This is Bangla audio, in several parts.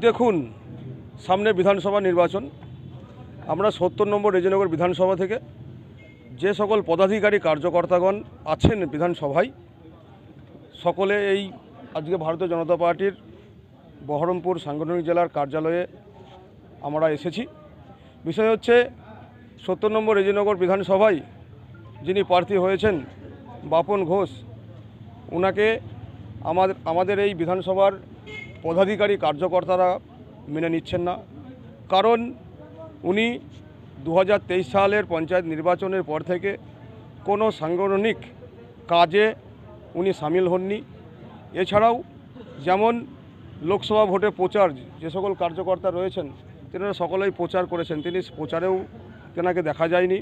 দেখুন, সামনে বিধানসভা নির্বাচন। আমরা ৭০ নম্বর রেজিনগর বিধানসভা থেকে যে সকল পদাধিকারী কার্যকর্তাগণ আছেন বিধানসভায়, সকলে এই আজকে ভারতীয় জনতা পার্টির বহরমপুর সাংগঠনিক জেলার কার্যালয়ে আমরা এসেছি। বিষয় হচ্ছে ৭০ নম্বর রেজিনগর বিধানসভায় যিনি প্রার্থী হয়েছেন বাপন ঘোষ, ওনাকে আমাদের এই বিধানসভার পদাধিকারী কার্যকর্তারা মেনে নিচ্ছেন না। কারণ উনি 2023 সালের পঞ্চায়েত নির্বাচনের পর থেকে কোনো সাংগঠনিক কাজে উনি সামিল হননি। এছাড়াও যেমন লোকসভা ভোটে প্রচার যে সকল কার্যকর্তা রয়েছেন তেনারা সকলেই প্রচার করেছেন, তিনি প্রচারেও তেনাকে দেখা যায়নি।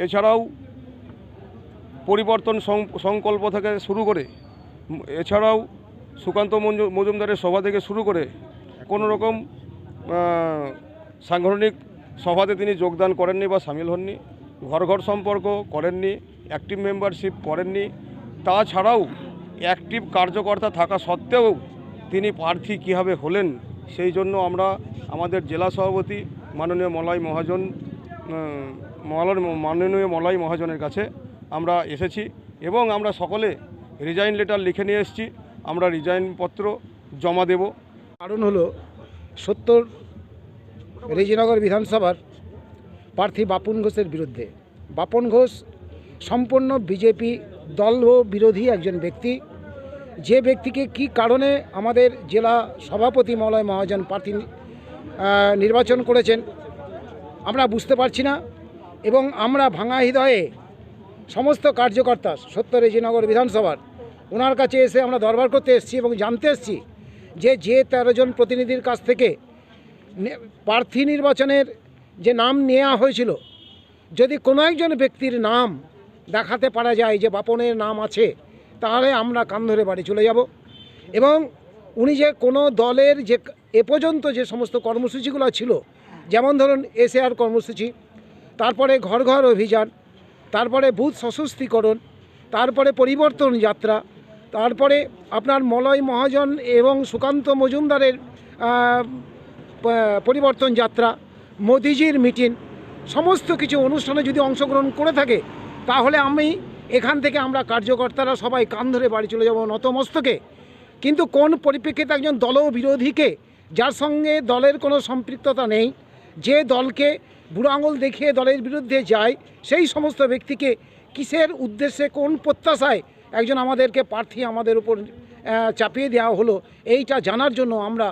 এছাড়াও পরিবর্তন সংকল্প থেকে শুরু করে, এছাড়াও সুকান্ত মজুমদারের সভা থেকে শুরু করে কোনো রকম সাংগঠনিক সভাতে তিনি যোগদান করেননি বা সামিল হননি। ঘর ঘর সম্পর্ক করেননি, অ্যাক্টিভ মেম্বারশিপ করেননি। তাছাড়াও অ্যাক্টিভ কার্যকর্তা থাকা সত্ত্বেও তিনি প্রার্থী কীভাবে হলেন, সেই জন্য আমরা আমাদের জেলা সভাপতি মাননীয় মলয় মহাজনের কাছে আমরা এসেছি এবং আমরা সকলে রিজাইন লেটার লিখে নিয়ে এসেছি। আমরা রিজাইন পত্র জমা দেব। কারণ হলো ৭০ রেজিনগর বিধানসভার প্রার্থী বাপন ঘোষের বিরুদ্ধে। বাপন ঘোষ সম্পূর্ণ বিজেপি দল বিরোধী একজন ব্যক্তি, যে ব্যক্তিকে কি কারণে আমাদের জেলা সভাপতি মলয় মহাজন প্রার্থী নির্বাচন করেছেন আমরা বুঝতে পারছি না। এবং আমরা ভাঙা হৃদয়ে সমস্ত কার্যকর্তা ৭০ রেজিনগর বিধানসভার ওনার কাছে এসে আমরা দরবার করতে এসেছি এবং জানতে এসেছি যে 13 জন প্রতিনিধির কাছ থেকে প্রার্থী নির্বাচনের যে নাম নেওয়া হয়েছিল, যদি কোনো একজন ব্যক্তির নাম দেখাতে পারা যায় যে বাপনের নাম আছে, তাহলে আমরা কান ধরে বাড়ি চলে যাব। এবং উনি যে কোনো দলের যে এ পর্যন্ত যে সমস্ত কর্মসূচিগুলো ছিল, যেমন ধরুন SAR কর্মসূচি, তারপরে ঘর ঘর অভিযান, তারপরে বুথ সশস্তিকরণ, তারপরে পরিবর্তন যাত্রা, তারপরে আপনার মলয় মহাজন এবং সুকান্ত মজুমদারের পরিবর্তন যাত্রা, মোদিজির মিটিং, সমস্ত কিছু অনুষ্ঠানে যদি অংশগ্রহণ করে থাকে, তাহলে এখান থেকে আমরা কার্যকর্তারা সবাই কান ধরে বাড়ি চলে যাব নতমস্তকে। কিন্তু কোন পরিপ্রেক্ষিতে একজন দলবিরোধীকে, যার সঙ্গে দলের কোনো সম্পৃক্ততা নেই, যে দলকে বুড়ো আঙুল দেখিয়ে দলের বিরুদ্ধে যায়, সেই সমস্ত ব্যক্তিকে কিসের উদ্দেশ্যে, কোন প্রত্যাশায় একজন আমাদেরকে প্রার্থী আমাদের উপর চাপিয়ে দেওয়া হলো, এইটা জানার জন্য আমরা